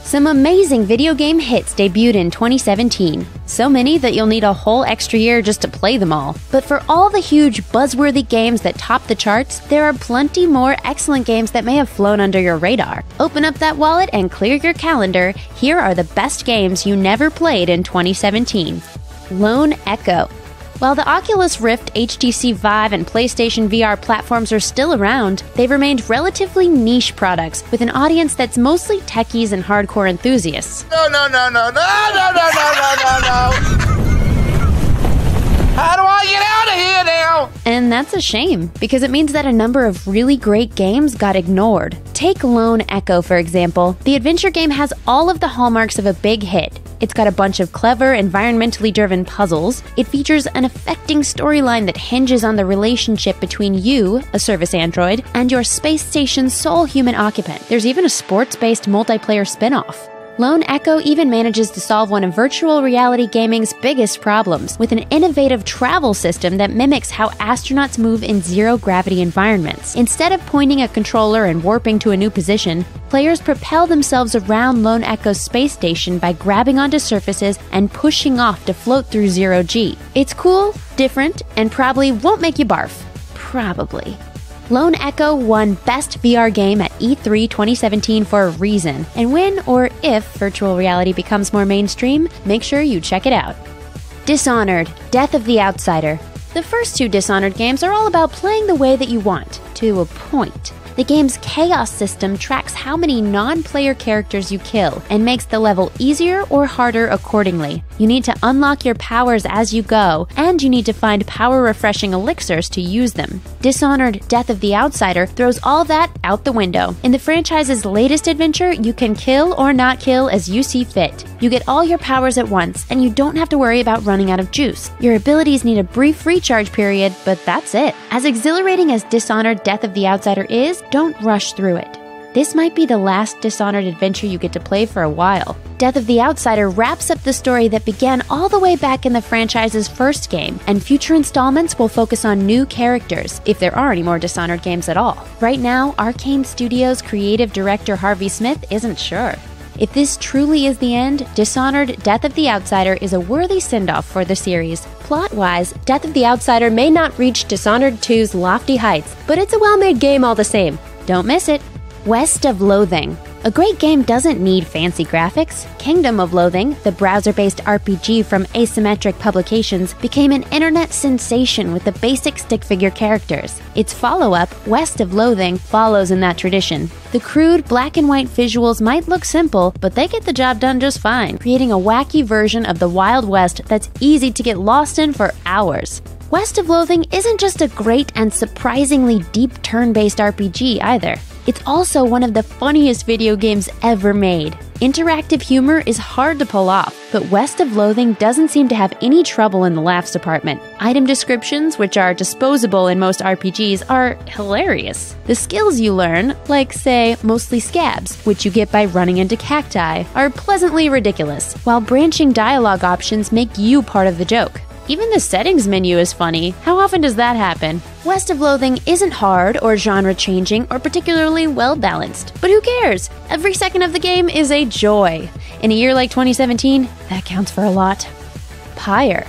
Some amazing video game hits debuted in 2017. So many that you'll need a whole extra year just to play them all. But for all the huge, buzzworthy games that top the charts, there are plenty more excellent games that may have flown under your radar. Open up that wallet and clear your calendar. Here are the best games you never played in 2017. Lone Echo. While the Oculus Rift, HTC Vive, and PlayStation VR platforms are still around, they've remained relatively niche products with an audience that's mostly techies and hardcore enthusiasts. No. How do I get out of here now? And that's a shame, because it means that a number of really great games got ignored. Take Lone Echo, for example. The adventure game has all of the hallmarks of a big hit. It's got a bunch of clever, environmentally driven puzzles. It features an affecting storyline that hinges on the relationship between you, a service android, and your space station's sole human occupant. There's even a sports-based multiplayer spin-off. Lone Echo even manages to solve one of virtual reality gaming's biggest problems with an innovative travel system that mimics how astronauts move in zero-gravity environments. Instead of pointing a controller and warping to a new position, players propel themselves around Lone Echo's space station by grabbing onto surfaces and pushing off to float through zero-G. It's cool, different, and probably won't make you barf. Probably. Lone Echo won Best VR Game at E3 2017 for a reason, and when or if virtual reality becomes more mainstream, make sure you check it out. Dishonored: Death of the Outsider. The first two Dishonored games are all about playing the way that you want, to a point. The game's chaos system tracks how many non-player characters you kill and makes the level easier or harder accordingly. You need to unlock your powers as you go, and you need to find power-refreshing elixirs to use them. Dishonored: Death of the Outsider throws all that out the window. In the franchise's latest adventure, you can kill or not kill as you see fit. You get all your powers at once, and you don't have to worry about running out of juice. Your abilities need a brief recharge period, but that's it. As exhilarating as Dishonored: Death of the Outsider is, don't rush through it. This might be the last Dishonored adventure you get to play for a while. Death of the Outsider wraps up the story that began all the way back in the franchise's first game, and future installments will focus on new characters, if there are any more Dishonored games at all. Right now, Arcane Studios' creative director Harvey Smith isn't sure. If this truly is the end, Dishonored: Death of the Outsider is a worthy send-off for the series. Plot-wise, Death of the Outsider may not reach Dishonored 2's lofty heights, but it's a well-made game all the same. Don't miss it. West of Loathing. A great game doesn't need fancy graphics. Kingdom of Loathing, the browser-based RPG from Asymmetric Publications, became an internet sensation with the basic stick-figure characters. Its follow-up, West of Loathing, follows in that tradition. The crude, black-and-white visuals might look simple, but they get the job done just fine, creating a wacky version of the Wild West that's easy to get lost in for hours. West of Loathing isn't just a great and surprisingly deep turn-based RPG either. It's also one of the funniest video games ever made. Interactive humor is hard to pull off, but West of Loathing doesn't seem to have any trouble in the laughs department. Item descriptions, which are disposable in most RPGs, are hilarious. The skills you learn, like, say, mostly scabs, which you get by running into cacti, are pleasantly ridiculous, while branching dialogue options make you part of the joke. Even the settings menu is funny. How often does that happen? West of Loathing isn't hard or genre-changing or particularly well-balanced. But who cares? Every second of the game is a joy. In a year like 2017, that counts for a lot. Pyre.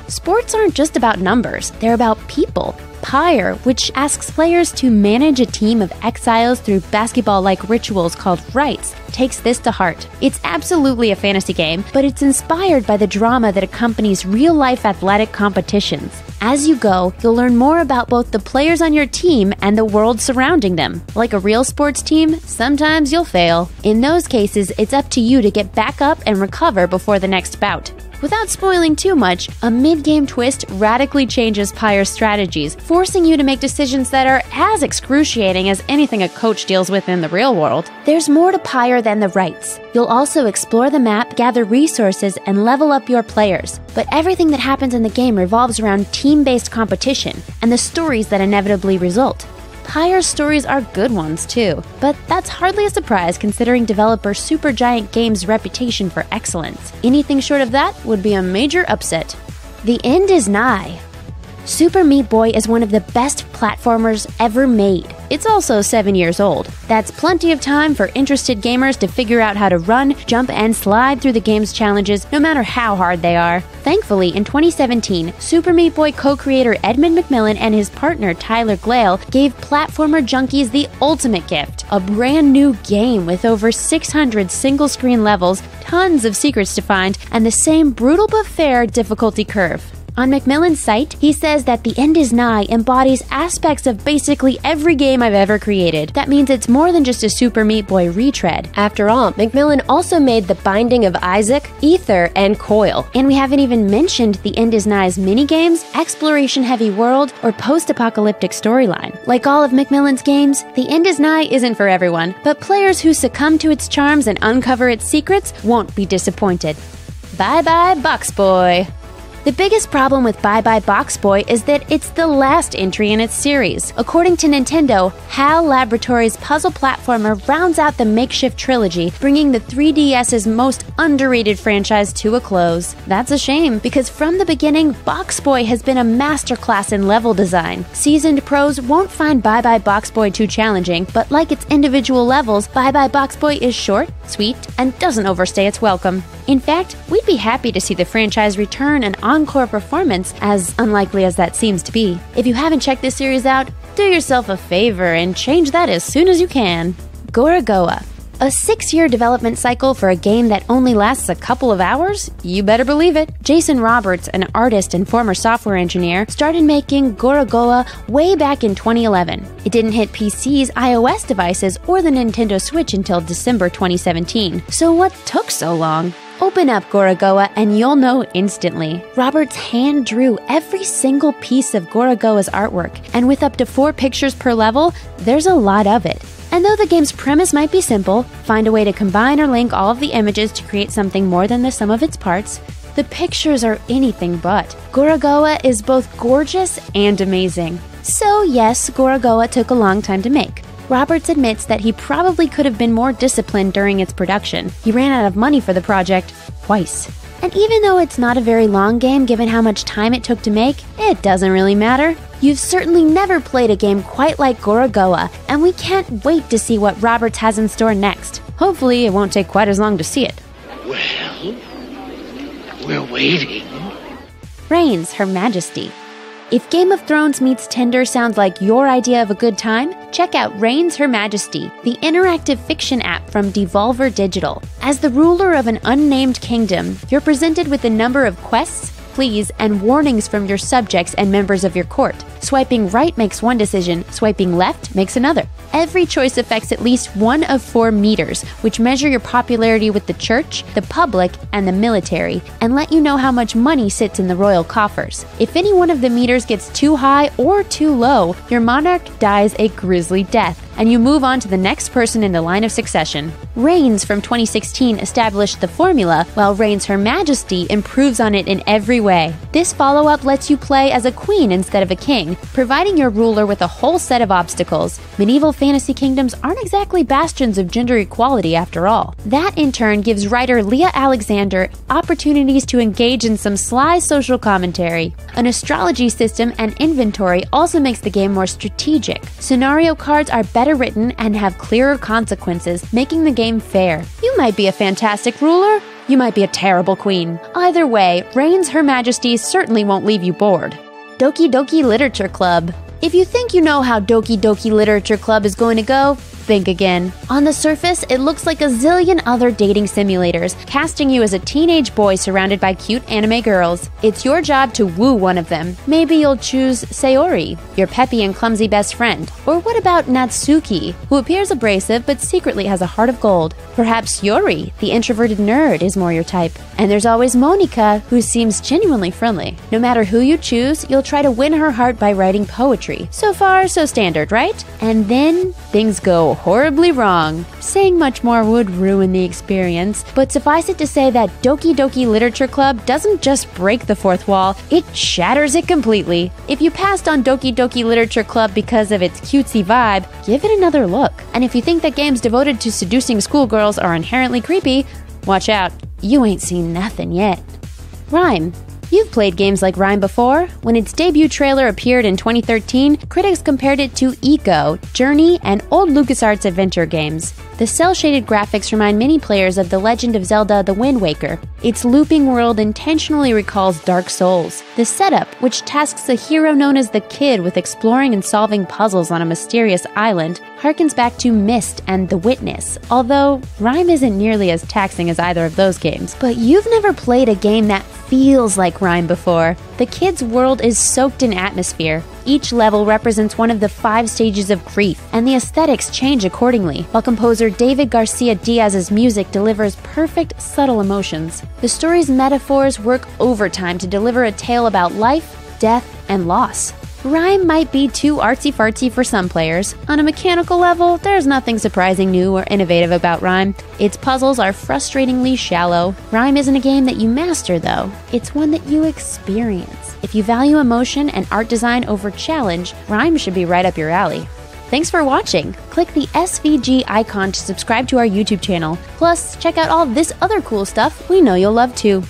Sports aren't just about numbers, they're about people. Pyre, which asks players to manage a team of exiles through basketball-like rituals called rites, takes this to heart. It's absolutely a fantasy game, but it's inspired by the drama that accompanies real-life athletic competitions. As you go, you'll learn more about both the players on your team and the world surrounding them. Like a real sports team, sometimes you'll fail. In those cases, it's up to you to get back up and recover before the next bout. Without spoiling too much, a mid-game twist radically changes Pyre's strategies, forcing you to make decisions that are as excruciating as anything a coach deals with in the real world. There's more to Pyre than the rights. You'll also explore the map, gather resources, and level up your players. But everything that happens in the game revolves around team-based competition and the stories that inevitably result. Pyre's stories are good ones, too, but that's hardly a surprise considering developer Supergiant Games' reputation for excellence. Anything short of that would be a major upset. The end is nigh. Super Meat Boy is one of the best platformers ever made. It's also 7 years old. That's plenty of time for interested gamers to figure out how to run, jump, and slide through the game's challenges, no matter how hard they are. Thankfully, in 2017, Super Meat Boy co-creator Edmund McMillan and his partner Tyler Glale gave platformer junkies the ultimate gift, a brand new game with over 600 single-screen levels, tons of secrets to find, and the same brutal but fair difficulty curve. On McMillan's site, he says that The End Is Nigh embodies aspects of basically every game I've ever created. That means it's more than just a Super Meat Boy retread. After all, McMillan also made The Binding of Isaac, Ether, and Coil. And we haven't even mentioned The End Is Nigh's minigames, exploration-heavy world, or post-apocalyptic storyline. Like all of McMillan's games, The End Is Nigh isn't for everyone, but players who succumb to its charms and uncover its secrets won't be disappointed. Bye-bye, Box Boy! The biggest problem with Bye Bye Box Boy is that it's the last entry in its series. According to Nintendo, HAL Laboratories' puzzle platformer rounds out the makeshift trilogy, bringing the 3DS's most underrated franchise to a close. That's a shame, because from the beginning, Box Boy has been a masterclass in level design. Seasoned pros won't find Bye Bye Box Boy too challenging, but like its individual levels, Bye Bye Box Boy is short, sweet, and doesn't overstay its welcome. In fact, we'd be happy to see the franchise return an encore performance, as unlikely as that seems to be. If you haven't checked this series out, do yourself a favor and change that as soon as you can. Gorogoa. A 6-year development cycle for a game that only lasts a couple of hours? You better believe it. Jason Roberts, an artist and former software engineer, started making Gorogoa way back in 2011. It didn't hit PCs, iOS devices, or the Nintendo Switch until December 2017. So what took so long? Open up Gorogoa and you'll know instantly. Roberts hand drew every single piece of Gorogoa's artwork, and with up to 4 pictures per level, there's a lot of it. And though the game's premise might be simple, find a way to combine or link all of the images to create something more than the sum of its parts, the pictures are anything but. Gorogoa is both gorgeous and amazing. So yes, Gorogoa took a long time to make. Roberts admits that he probably could have been more disciplined during its production. He ran out of money for the project twice. And even though it's not a very long game given how much time it took to make, it doesn't really matter. You've certainly never played a game quite like Gorogoa, and we can't wait to see what Roberts has in store next. Hopefully, it won't take quite as long to see it. Well, we're waiting. Reigns, Her Majesty. If Game of Thrones meets Tinder sounds like your idea of a good time, check out Reigns, Her Majesty, the interactive fiction app from Devolver Digital. As the ruler of an unnamed kingdom, you're presented with a number of quests, pleas, and warnings from your subjects and members of your court. Swiping right makes one decision, swiping left makes another. Every choice affects at least one of 4 meters, which measure your popularity with the church, the public, and the military, and let you know how much money sits in the royal coffers. If any one of the meters gets too high or too low, your monarch dies a grisly death, and you move on to the next person in the line of succession. Reigns from 2016 established the formula, while Reigns, Her Majesty improves on it in every way. This follow-up lets you play as a queen instead of a king, providing your ruler with a whole set of obstacles. Medieval fantasy kingdoms aren't exactly bastions of gender equality after all. That in turn gives writer Leah Alexander opportunities to engage in some sly social commentary. An astrology system and inventory also makes the game more strategic. Scenario cards are better written and have clearer consequences, making the game fair. You might be a fantastic ruler, you might be a terrible queen. Either way, Reigns, Her Majesty certainly won't leave you bored. Doki Doki Literature Club. If you think you know how Doki Doki Literature Club is going to go, think again. On the surface, it looks like a zillion other dating simulators, casting you as a teenage boy surrounded by cute anime girls. It's your job to woo one of them. Maybe you'll choose Sayori, your peppy and clumsy best friend. Or what about Natsuki, who appears abrasive but secretly has a heart of gold? Perhaps Yori, the introverted nerd, is more your type. And there's always Monika, who seems genuinely friendly. No matter who you choose, you'll try to win her heart by writing poetry. So far, so standard, right? And then things go horribly wrong. Saying much more would ruin the experience, but suffice it to say that Doki Doki Literature Club doesn't just break the fourth wall, it shatters it completely. If you passed on Doki Doki Literature Club because of its cutesy vibe, give it another look. And if you think that games devoted to seducing schoolgirls are inherently creepy, watch out, you ain't seen nothing yet. Rhyme. You've played games like Rhyme before. When its debut trailer appeared in 2013, critics compared it to Ico, Journey, and old LucasArts adventure games. The cel-shaded graphics remind many players of The Legend of Zelda: The Wind Waker. Its looping world intentionally recalls Dark Souls. The setup, which tasks a hero known as the Kid with exploring and solving puzzles on a mysterious island, harkens back to Myst and The Witness, although Rhyme isn't nearly as taxing as either of those games. But you've never played a game that feels like Rhyme before. The Kid's world is soaked in atmosphere. Each level represents one of the 5 stages of grief, and the aesthetics change accordingly, while composer David Garcia Diaz's music delivers perfect, subtle emotions. The story's metaphors work overtime to deliver a tale about life, death, and loss. Rhyme might be too artsy-fartsy for some players. On a mechanical level, there's nothing surprising new or innovative about Rhyme. Its puzzles are frustratingly shallow. Rhyme isn't a game that you master, though. It's one that you experience. If you value emotion and art design over challenge, Rhyme should be right up your alley. Thanks for watching! Click the SVG icon to subscribe to our YouTube channel. Plus, check out all this other cool stuff we know you'll love too.